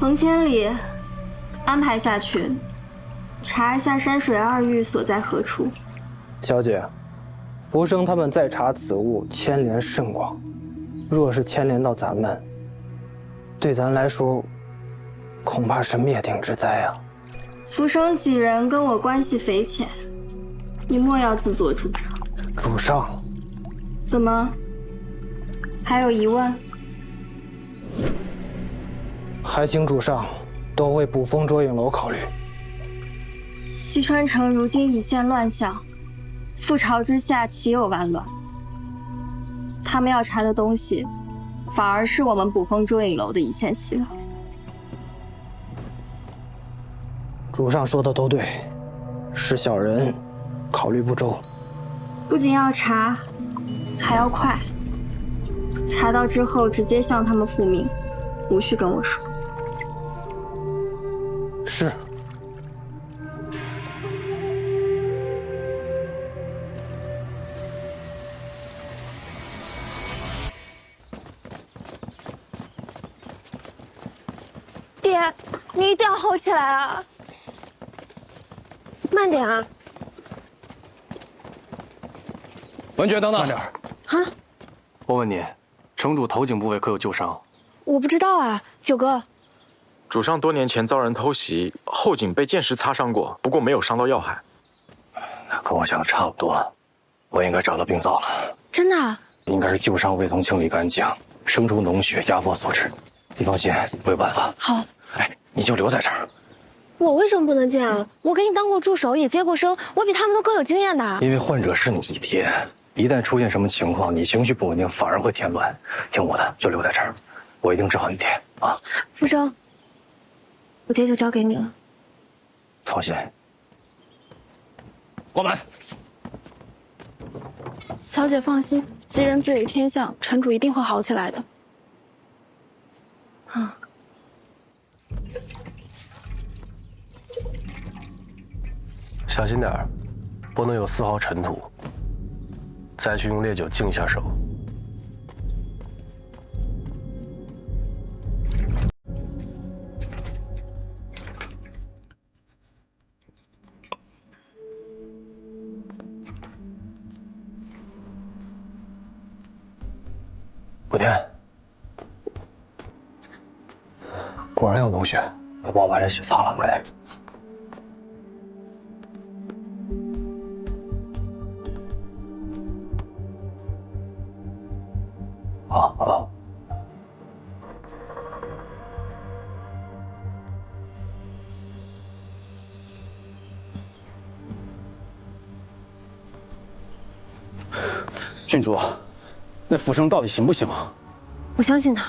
冯千里，安排下去，查一下山水二玉所在何处。小姐，浮生他们在查此物牵连甚广，若是牵连到咱们，对咱来说，恐怕是灭顶之灾啊！浮生几人跟我关系匪浅，你莫要自作主张。主上，怎么？还有疑问？还请主上多为捕风捉影楼考虑。西川城如今已现乱象，覆巢之下岂有完卵？他们要查的东西，反而是我们捕风捉影楼的一线希望。主上说的都对，是小人考虑不周。不仅要查，还要快。查到之后直接向他们复命，无需跟我说。是。爹，你一定要吼起来啊！慢点啊！文娟，等等，慢点。啊！我问你，城主头颈部位可有旧伤？我不知道啊，九哥。主上多年前遭人偷袭，后颈被剑石擦伤过，不过没有伤到要害。那跟我想的差不多，我应该找到病灶了。真的？应该是旧伤未曾清理干净，生出脓血压迫所致。你放心，我有办法。好。哎，你就留在这儿。我为什么不能见啊？我给你当过助手，也接过生，我比他们都更有经验的。因为患者是你爹，一旦出现什么情况，你情绪不稳定，反而会添乱。听我的，就留在这儿，我一定治好你爹啊！福生，我爹就交给你了。放心。关门。小姐放心，吉人自有天相，城主一定会好起来的。啊。小心点儿，不能有丝毫尘土。再去用烈酒净一下手。武天，果然有脓血，快帮我把这血擦了，快！好。郡主，那浮生到底行不行啊？我相信他。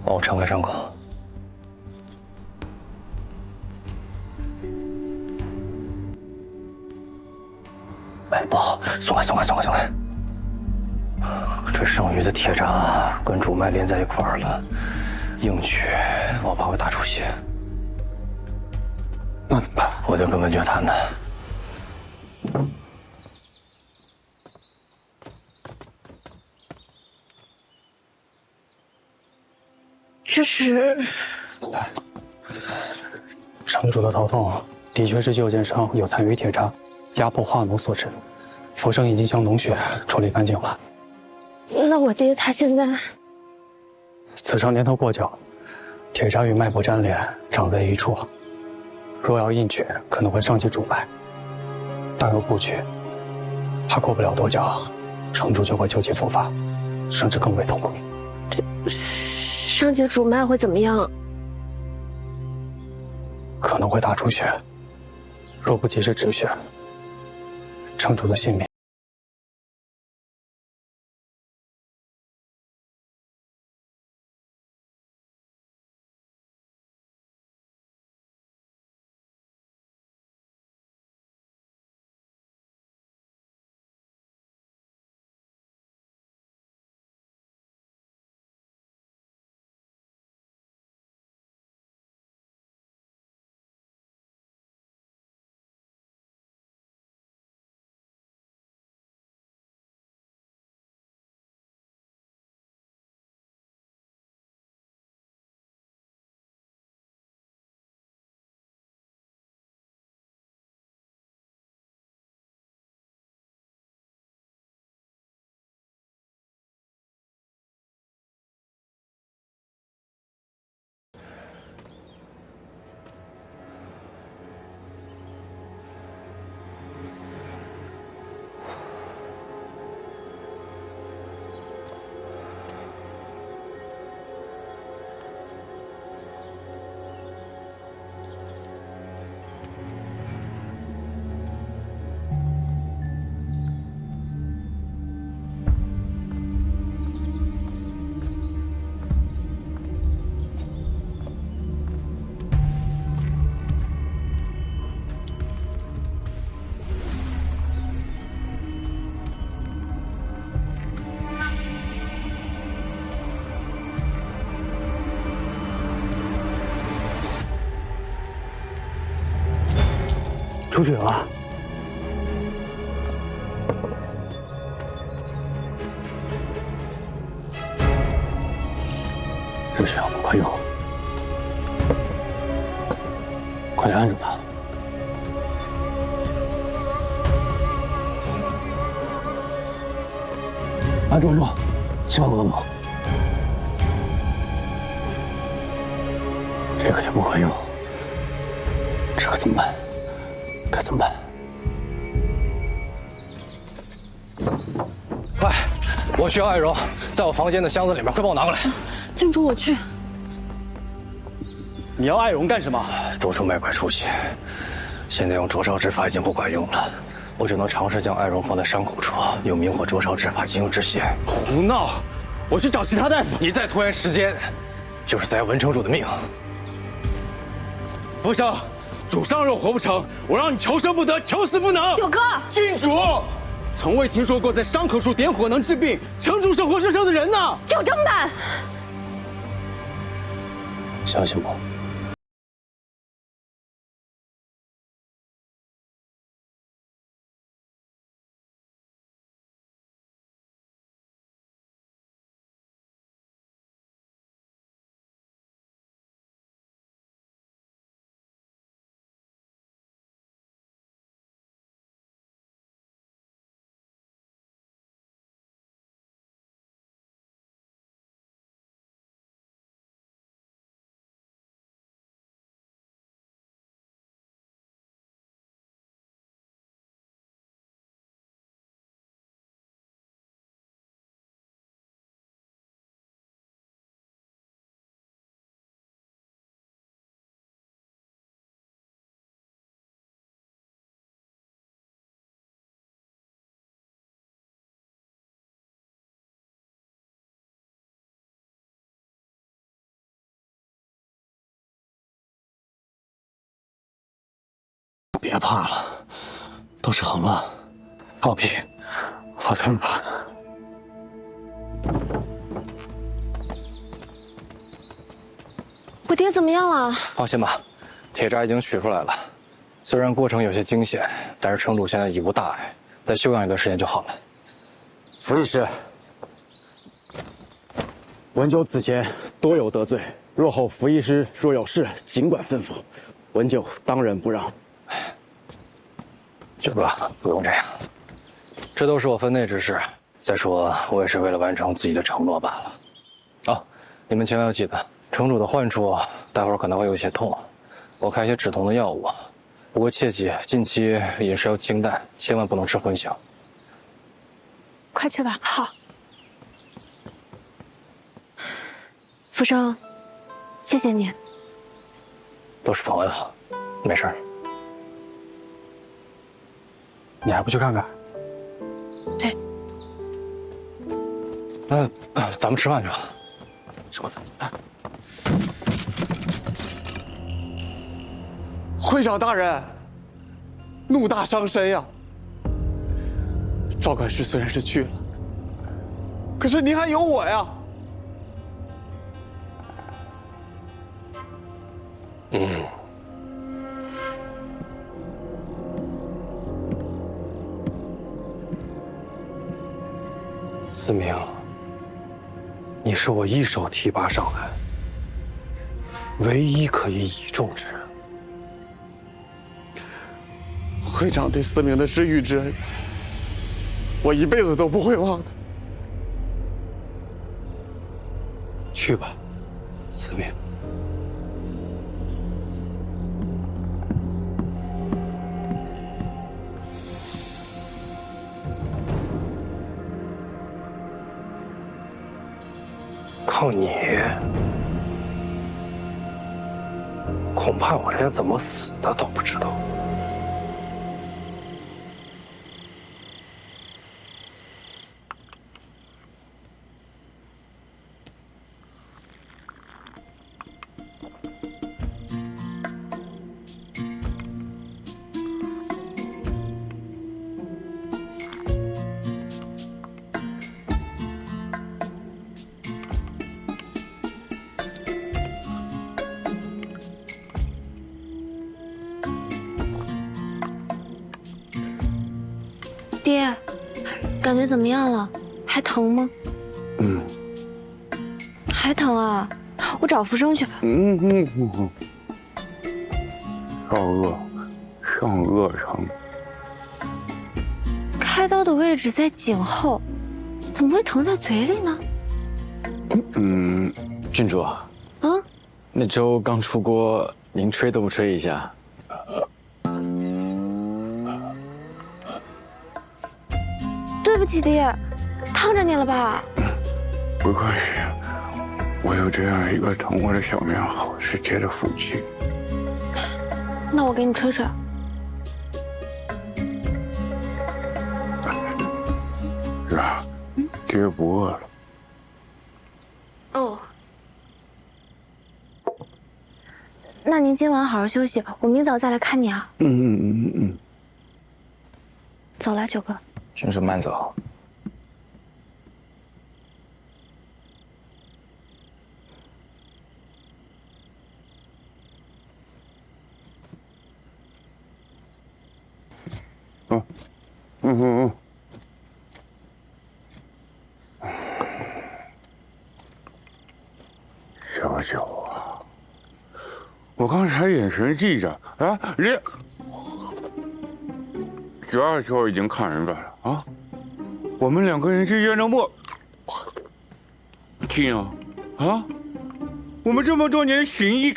帮我撑开伤口。哎，不好，松开！这剩余的铁渣跟主脉连在一块儿了，硬取我怕会大出血。那怎么办？我就跟文娟谈谈。这是城主的头痛的确是旧剑伤有残余铁渣压迫化脓所致，浮生已经将脓血处理干净了。那我爹他现在……此伤年头过久，铁渣与脉搏粘连，长在一处。若要硬取，可能会伤及主脉；但若不取，怕过不了多久，城主就会旧疾复发，甚至更为痛苦。伤及主脉会怎么样？可能会大出血。若不及时止血，城主的性命出血了。热血药不快用，快点按住他。按住，千万不能跑。这个也不管用，这可怎么办？该怎么办？快，我需要艾绒，在我房间的箱子里面，快帮我拿过来。郡主，我去。你要艾绒干什么？多处脉块出血，现在用灼烧之法已经不管用了，我只能尝试将艾绒放在伤口处，用明火灼烧之法进入止血。胡闹！我去找其他大夫。你再拖延时间，就是在要文城主的命。福生，主上若活不成，我让你求生不得，求死不能。九哥，郡主，从未听说过在伤口处点火能治病，城主是活生生的人呢。就这么办？相信我。别怕了，都成了。放屁！我才不怕。我爹怎么样了？放心吧，铁渣已经取出来了。虽然过程有些惊险，但是城主现在已无大碍，再休养一段时间就好了。福医师，文九此前多有得罪，若后福医师若有事，尽管吩咐，文九当仁不让。九哥，不用这样，这都是我分内之事。再说，我也是为了完成自己的承诺罢了。哦，你们千万要记得，城主的患处待会儿可能会有些痛，我开一些止痛的药物。不过切记，近期饮食要清淡，千万不能吃荤香。快去吧。好。福生，谢谢你。都是朋友，没事儿。你还不去看看？对。咱们吃饭去吧。什么？会长大人，怒大伤身呀！赵管事虽然是去了，可是您还有我呀。思明，你是我一手提拔上来，唯一可以倚重之人。会长对思明的知遇之恩，我一辈子都不会忘的。去吧，思明。靠你，恐怕我连怎么死的都不知道。爹，感觉怎么样了？还疼吗？还疼啊？我找福生去。上颚疼。开刀的位置在颈后，怎么会疼在嘴里呢？郡主。那粥刚出锅，您吹都不吹一下？对不起，爹，烫着你了吧？不客气，我有这样一个疼我的小棉袄是爹的福气。那我给你吹吹。是啊，爹不饿了。哦。那您今晚好好休息，我明早再来看你啊。走了，九哥。郡主慢走。小九啊，我刚才眼神记着啊，这12球已经看明白了啊，我们2个人之间的默契啊，我们这么多年的情谊。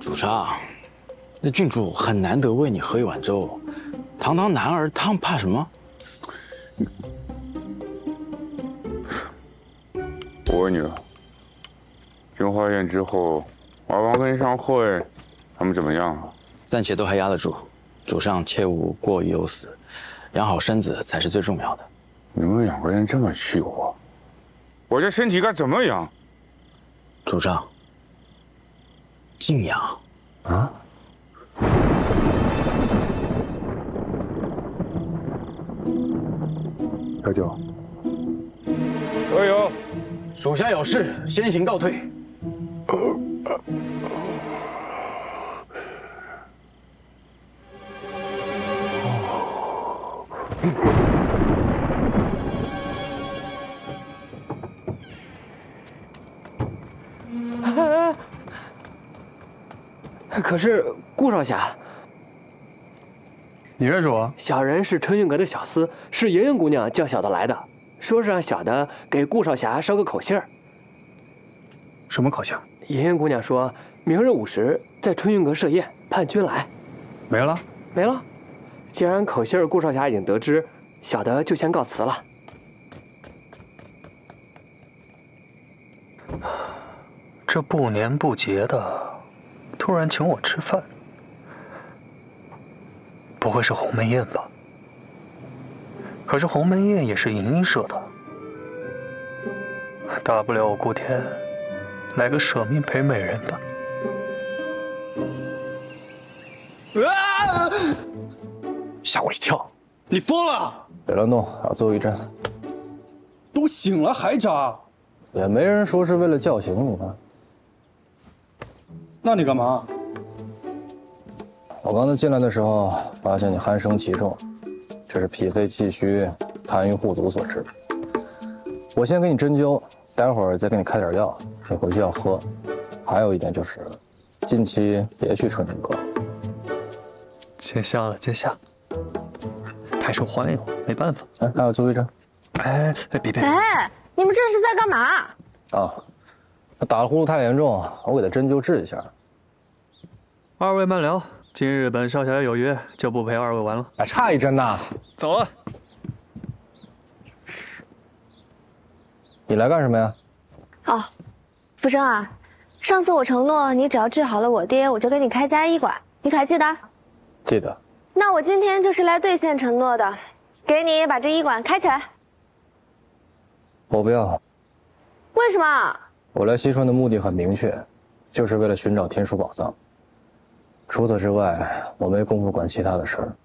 主上，那郡主很难得为你喝一碗粥，堂堂男儿汤怕什么？我问你了，京华宴之后，娃娃跟上会，他们怎么样啊？暂且都还压得住，主上切勿过于有死，养好身子才是最重要的。你们2个人这么气我这身体该怎么养？主上，静养。啊？小九，加油！属下有事，先行告退。可是顾少侠，你认识我？小人是春云阁的小厮，是莹莹姑娘叫小的来的，说是让小的给顾少侠捎个口信儿。什么口信？莹莹姑娘说，明日午时在春云阁设宴，盼君来。没了？没了。既然口信儿顾少侠已经得知，小的就先告辞了。这不年不节的，突然请我吃饭，不会是鸿门宴吧？可是鸿门宴也是莹莹设的，大不了我顾天来个舍命陪美人吧。吓我一跳！你疯了！别乱动，还有最后一针。都醒了还扎？也没人说是为了叫醒你们。那你干嘛？我刚才进来的时候，发现你鼾声极重，这是脾肺气虚、痰瘀户阻所致。我先给你针灸，待会儿再给你开点药，你回去要喝。还有一点就是，近期别去春云阁。见笑了，见笑。太受欢迎了，没办法。哎，还有最后一针。哎，别！哎，你们这是在干嘛？啊，他打了呼噜太严重，我给他针灸治一下。2位慢聊，今日本少侠有约，就不陪2位玩了。还差一针呢。走了。你来干什么呀？哦，福生啊，上次我承诺你只要治好了我爹，我就给你开家医馆，你可还记得？记得。那我今天就是来兑现承诺的，给你把这医馆开起来。我不要。为什么？我来西川的目的很明确，就是为了寻找天书宝藏。除此之外，我没工夫管其他的事儿。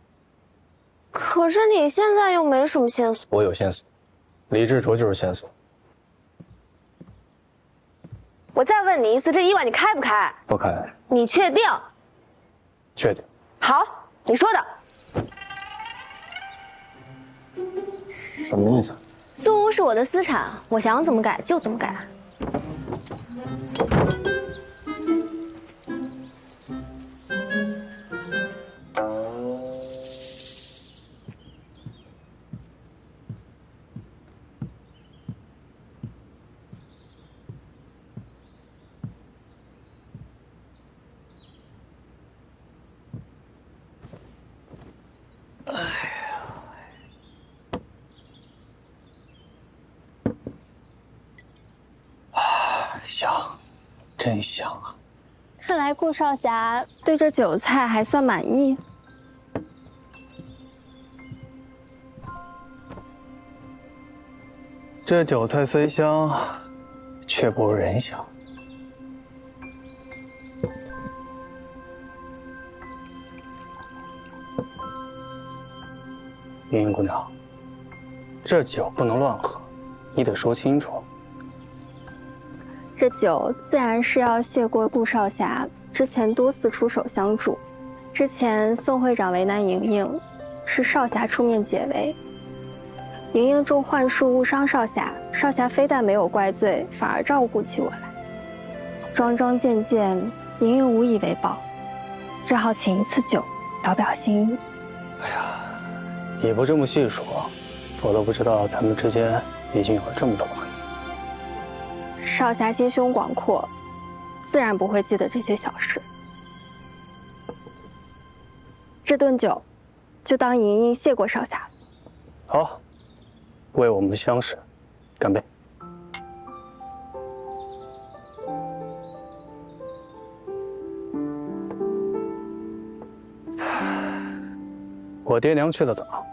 可是你现在又没什么线索。我有线索，李志卓就是线索。我再问你一次，这医馆你开不开？不开。你确定？确定。好，你说的。什么意思？苏屋是我的私产，我想怎么改就怎么改。香，真香啊！看来顾少侠对这酒菜还算满意。这酒菜虽香，却不如人香。莹莹姑娘，这酒不能乱喝，你得说清楚。这酒自然是要谢过顾少侠之前多次出手相助。之前宋会长为难莹莹，是少侠出面解围。莹莹中幻术误伤少侠，少侠非但没有怪罪，反而照顾起我来。桩桩件件，莹莹无以为报，只好请一次酒，表表心意。哎呀，你不这么细说，我都不知道咱们之间已经有了这么多回忆。少侠心胸广阔，自然不会记得这些小事。这顿酒，就当莹莹谢过少侠。好，为我们的相识，干杯！我爹娘去得早，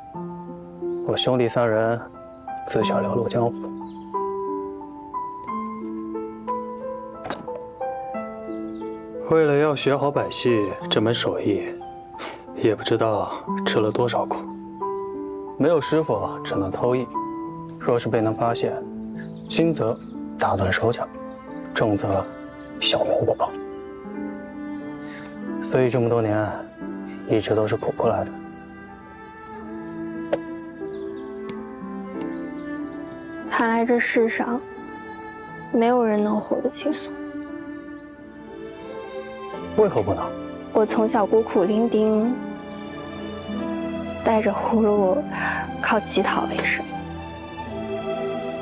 我兄弟三人自小流落江湖。为了要学好百戏这门手艺，也不知道吃了多少苦。没有师傅，只能偷艺。若是被人发现，轻则打断手脚，重则小命不保。所以这么多年，一直都是苦过来的。看来这世上，没有人能活得轻松。为何不能？我从小孤苦伶仃，带着葫芦靠乞讨为生。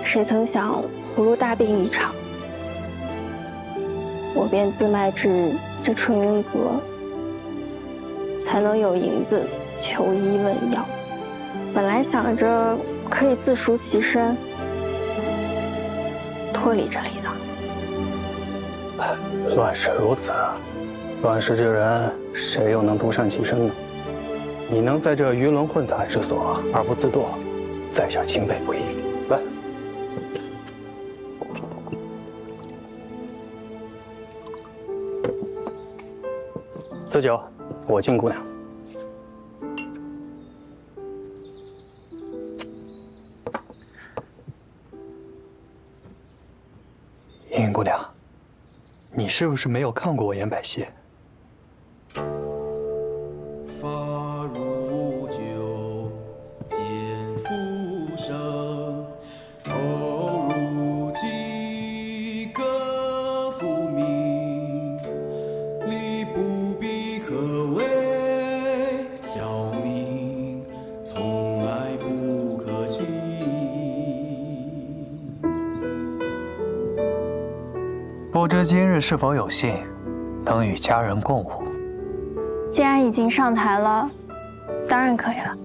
谁曾想葫芦大病一场，我便自卖至这春云阁，才能有银子求医问药。本来想着可以自赎其身，脱离这里的。乱世如此，乱世之人，谁又能独善其身呢？你能在这鱼龙混杂之所而不自堕，在下钦佩不已。来，此酒我敬姑娘。莹莹姑娘，你是不是没有看过我演百戏？发如酒，见浮生，投入几个浮名，理不必可谓小命，从来不可欺。不知今日是否有幸，能与家人共舞？既然已经上台了，当然可以了。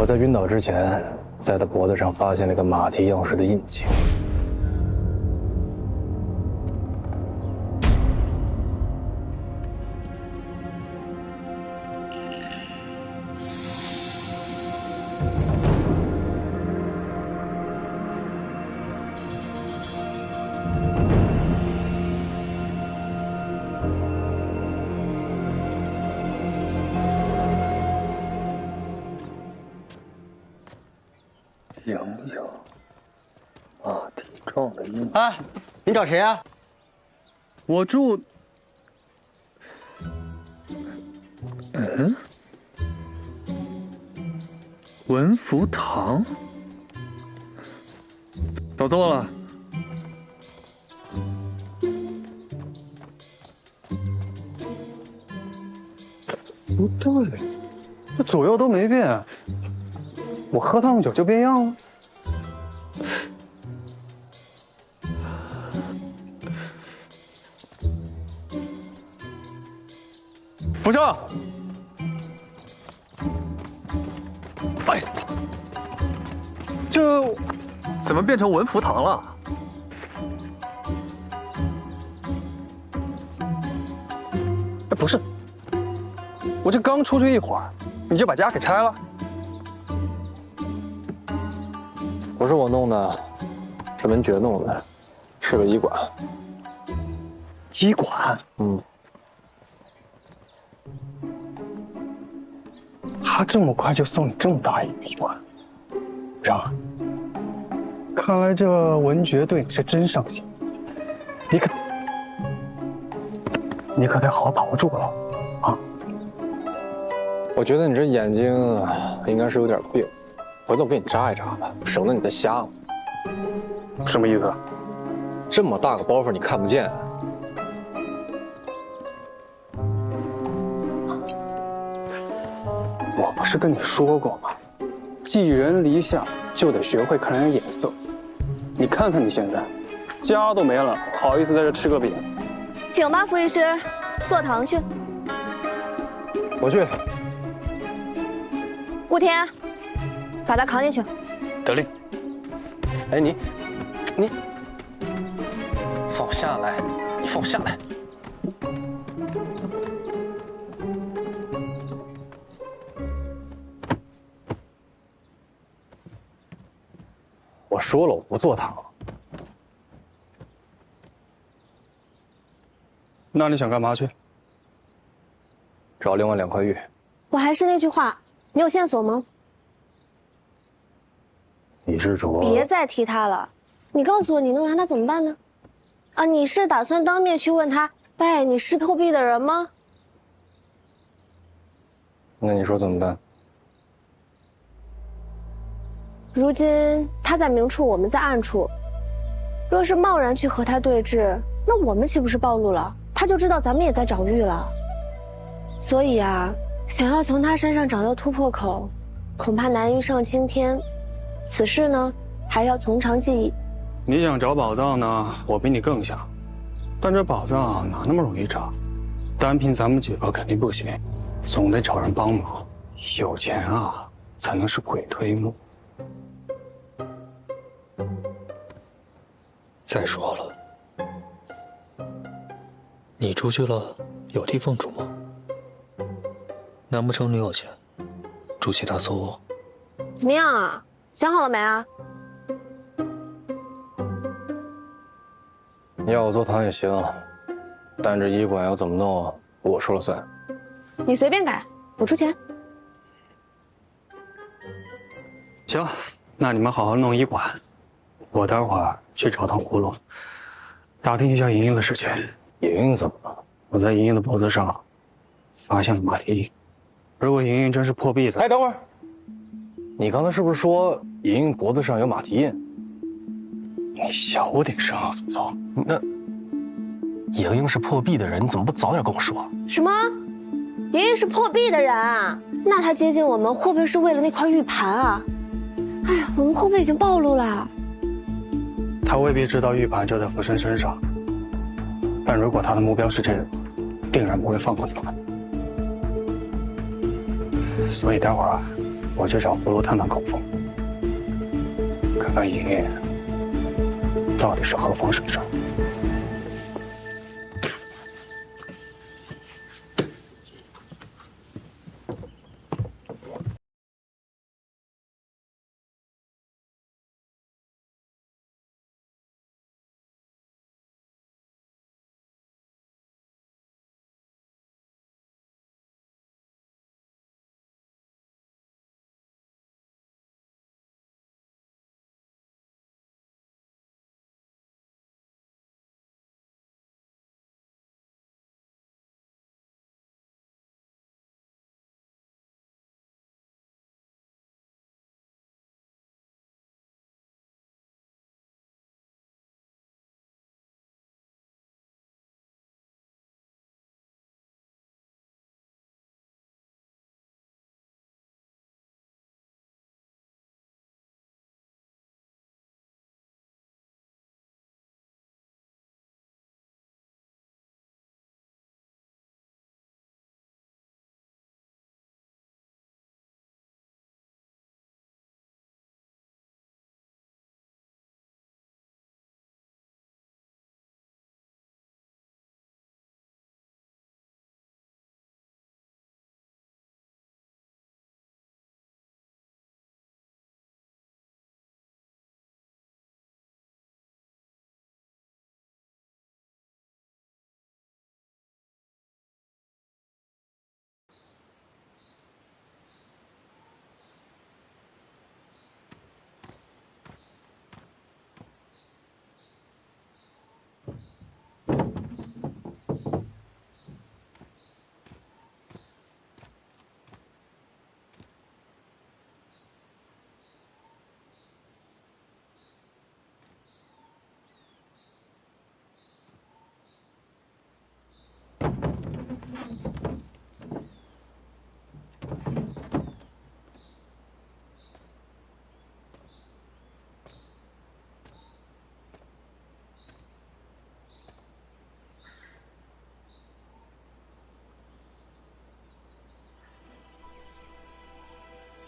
我在晕倒之前，在他脖子上发现了个马蹄样式的印记。马蹄状的印。啊，你找谁啊？我住。文福堂。找错了。不对，这左右都没变。我喝烫酒就变样了。福生，哎，这怎么变成文福堂了？哎，不是，我这刚出去一会儿，你就把家给拆了。不是我弄的，是文觉弄的，是个医馆。医馆？嗯。他这么快就送你这么大一个医馆，让啊！看来这文觉对你是真上心，你可得好好把握住了啊！我觉得你这眼睛应该是有点病，回头我给你扎一扎吧，省得你再瞎了。什么意思？这么大个包袱你看不见？我不是跟你说过吗？寄人篱下就得学会看人眼色。你看看你现在，家都没了，好意思在这吃个饼？请吧，傅医师，坐堂去。我去。顾天，把他扛进去。得令。哎，你放我下来！你放我下来！我说了，我不坐堂。那你想干嘛去？找另外2块玉。我还是那句话，你有线索吗？李志卓，别再提他了。你告诉我，你能拿他怎么办呢？啊，你是打算当面去问他，喂，你是破壁的人吗？那你说怎么办？如今他在明处，我们在暗处。若是贸然去和他对峙，那我们岂不是暴露了？他就知道咱们也在找玉了。所以啊，想要从他身上找到突破口，恐怕难于上青天。此事呢，还要从长计议。你想找宝藏呢，我比你更想。但这宝藏哪那么容易找？单凭咱们几个肯定不行，总得找人帮忙。有钱啊，才能是鬼推磨。再说了，你出去了有地方住吗？难不成你有钱住其他租？怎么样啊？想好了没啊？你要我做堂也行，但这医馆要怎么弄，我说了算。你随便改，我出钱。行，那你们好好弄医馆，我待会儿去找趟葫芦，打听一下莹莹的事情。莹莹怎么了？我在莹莹的脖子上发现了马蹄印，如果莹莹真是破壁的……哎，等会儿，你刚才是不是说莹莹脖子上有马蹄印？你小点声啊，祖宗！那莹莹是破壁的人，你怎么不早点跟我说？什么？莹莹是破壁的人啊？那她接近我们，会不会是为了那块玉盘啊？哎呀，我们会不会已经暴露了？他未必知道玉盘就在福生身上，但如果他的目标是这人，定然不会放过咱们。所以待会儿啊，我去找葫芦探探口风，看看莹莹到底是何方神圣。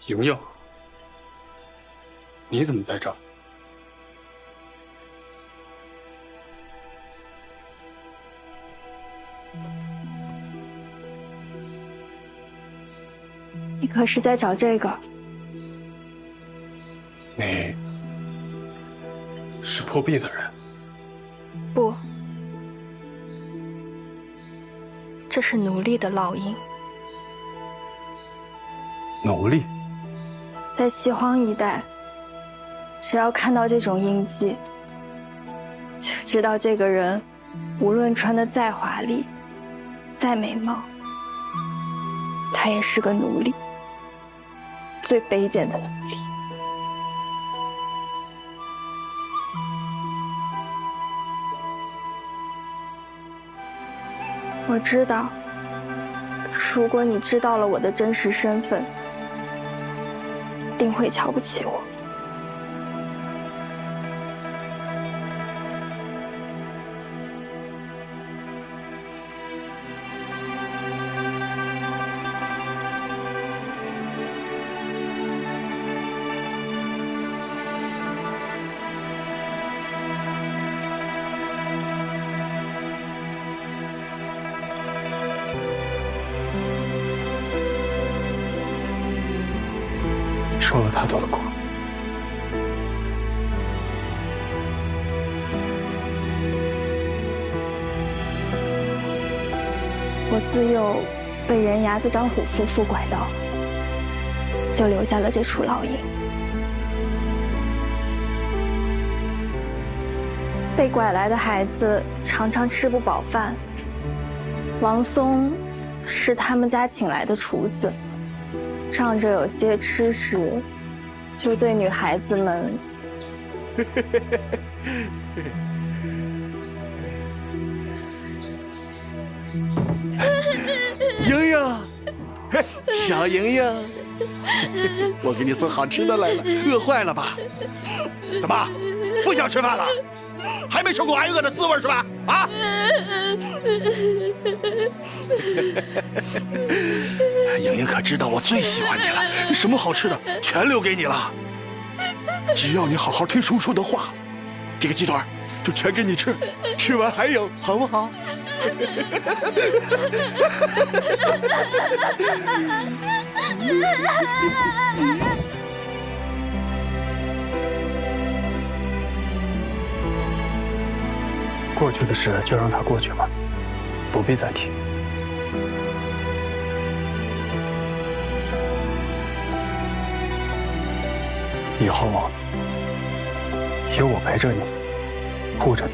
莹莹，你怎么在这儿？你可是在找这个？你是破壁的人？不，这是奴隶的烙印。奴隶？在西荒一带，只要看到这种印记，就知道这个人无论穿得再华丽、再美貌，他也是个奴隶，最卑贱的奴隶。我知道，如果你知道了我的真实身份，定会瞧不起我。受了太多的苦。我自幼被人牙子张虎夫妇拐到，就留下了这处烙印。被拐来的孩子常常吃不饱饭。王松是他们家请来的厨子，仗着有些吃食，就对女孩子们莹莹，小莹莹，我给你送好吃的来了，饿坏了吧？怎么，不想吃饭了？还没受过挨饿的滋味是吧？啊！呀，莹莹可知道我最喜欢你了，什么好吃的全留给你了。只要你好好听叔叔的话，这个鸡腿就全给你吃，吃完还有，好不好？过去的事就让它过去吧，不必再提。以后有我陪着你，护着你。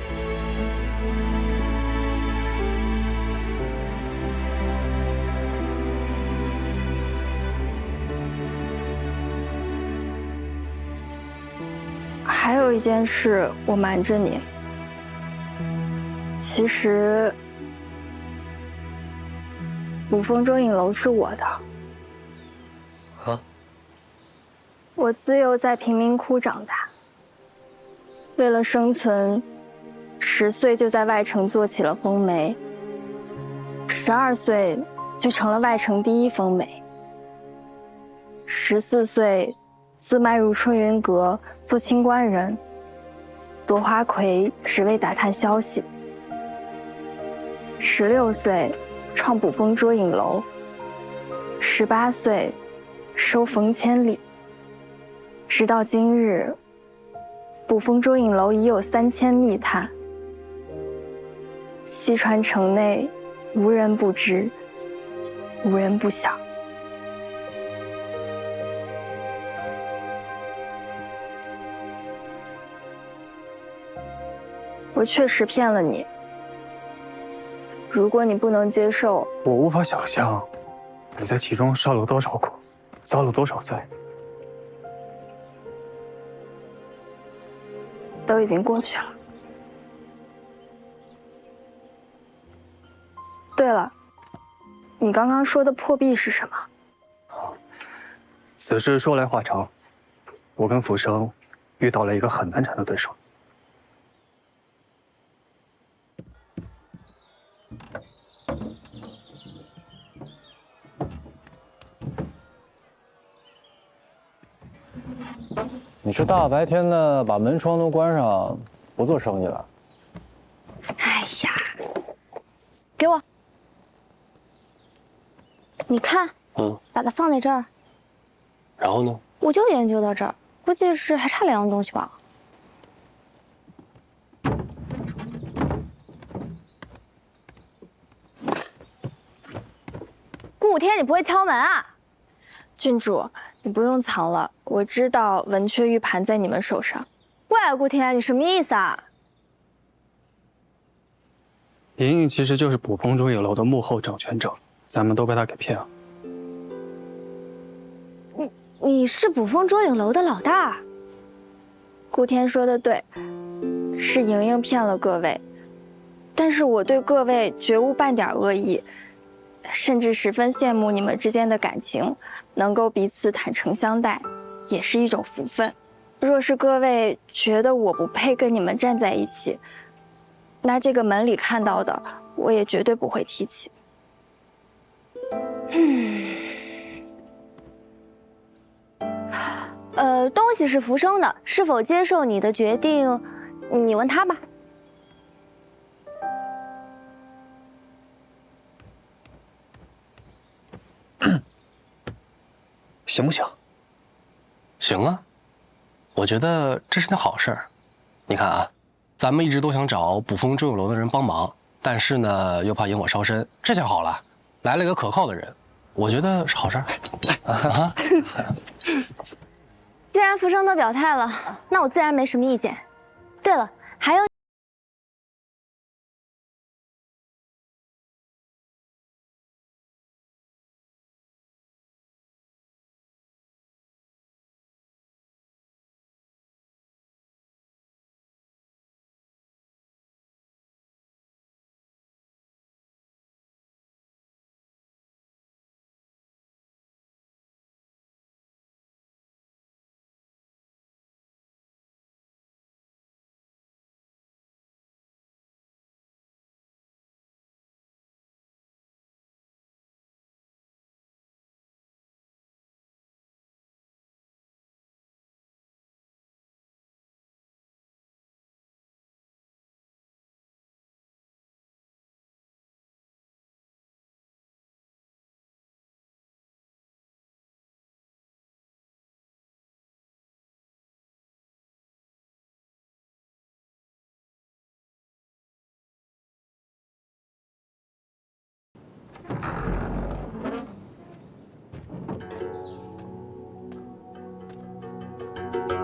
还有一件事我瞒着你，其实捕风捉影楼是我的。啊？我自幼在贫民窟长大，为了生存，10岁就在外城做起了风媒，12岁就成了外城第1风媒，14岁自迈入春云阁做清官人，夺花魁只为打探消息。16岁创捕风捉影楼，18岁收冯千里。直到今日，捕风捉影楼已有3000密探，西川城内无人不知，无人不晓。我确实骗了你，如果你不能接受，我无法想象你在其中受了多少苦，遭了多少罪。都已经过去了。对了，你刚刚说的破壁是什么？此事说来话长，我跟浮生遇到了一个很难缠的对手。你是大白天的把门窗都关上，不做生意了？哎呀，给我，你看，把它放在这儿。然后呢？我就研究到这儿，估计是还差2样东西吧。顾天，你不会敲门啊？郡主，你不用藏了，我知道文雀玉盘在你们手上。喂，顾天，你什么意思啊？莹莹其实就是捕风捉影楼的幕后掌权者，咱们都被她给骗了。你是捕风捉影楼的老大？顾天说的对，是莹莹骗了各位，但是我对各位绝无半点恶意，甚至十分羡慕你们之间的感情，能够彼此坦诚相待，也是一种福分。若是各位觉得我不配跟你们站在一起，那这个门里看到的，我也绝对不会提起。东西是浮生的，是否接受你的决定，你问他吧。行不行？行啊，我觉得这是件好事儿。你看啊，咱们一直都想找捕风捉影楼的人帮忙，但是呢又怕引火烧身，这下好了，来了一个可靠的人，我觉得是好事儿。啊，既然浮生都表态了，那我自然没什么意见。对了，还有。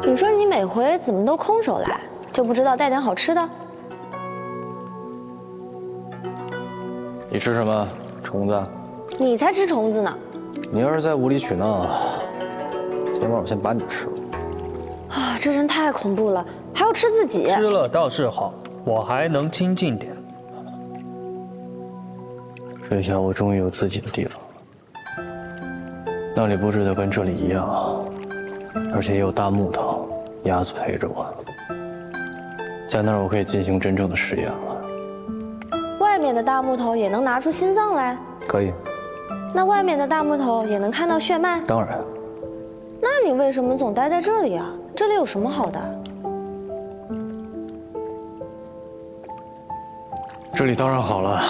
你说你每回怎么都空手来，就不知道带点好吃的？你吃什么？虫子？你才吃虫子呢！你要是再无理取闹，今晚我先把你吃了。啊，这人太恐怖了，还要吃自己。吃了倒是好，我还能清静点。这下我终于有自己的地方了，那里布置的跟这里一样，而且也有大木头、鸭子陪着我。在那儿我可以进行真正的实验了。外面的大木头也能拿出心脏来？可以。那外面的大木头也能看到血脉？当然。那你为什么总待在这里啊？这里有什么好的？这里当然好了。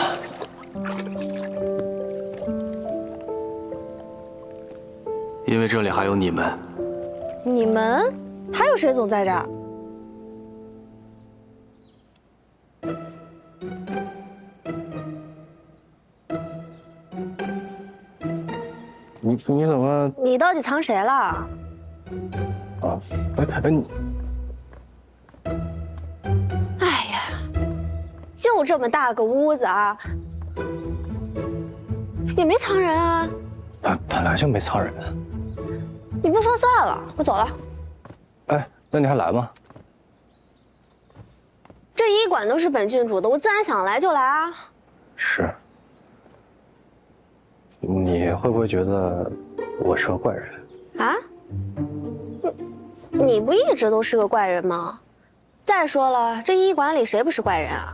因为这里还有你们。你们？还有谁总在这儿？你怎么？你到底藏谁了？啊，哎你！哎呀，就这么大个屋子啊，也没藏人啊。本来就没藏人。你不说算了，我走了。哎，那你还来吗？这医馆都是本郡主的，我自然想来就来啊。是。你会不会觉得我是个怪人？啊？你不一直都是个怪人吗？再说了，这医馆里谁不是怪人啊？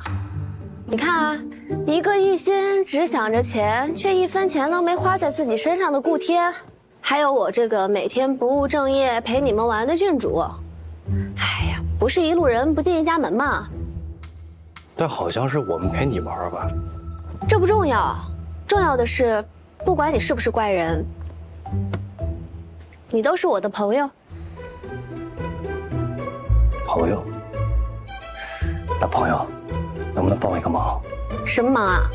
你看啊，一个一心只想着钱，却一分钱都没花在自己身上的顾天，还有我这个每天不务正业陪你们玩的郡主。哎呀，不是一路人不进一家门吗？但好像是我们陪你玩吧。这不重要，重要的是，不管你是不是怪人，你都是我的朋友。朋友？那朋友，能不能帮我一个忙？什么忙啊？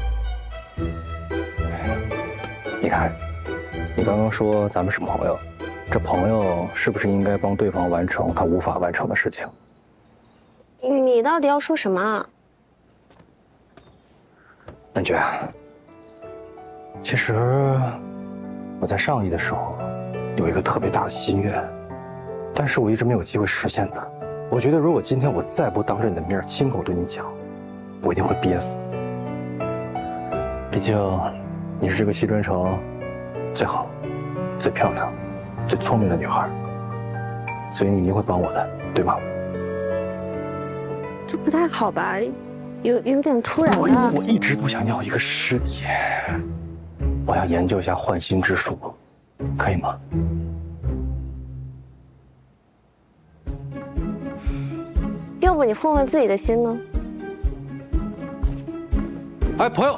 你看，你刚刚说咱们是朋友，这朋友是不是应该帮对方完成他无法完成的事情？你到底要说什么啊？南爵，其实我在上一的时候有一个特别大的心愿，但是我一直没有机会实现它。我觉得如果今天我再不当着你的面亲口对你讲，我一定会憋死。毕竟你是这个西川城最好、最漂亮、最聪明的女孩，所以你一定会帮我的，对吗？这不太好吧？有点突然了。我一直都想要一个尸体，我要研究一下换心之术，可以吗？要不你换换自己的心呢？哎，朋友。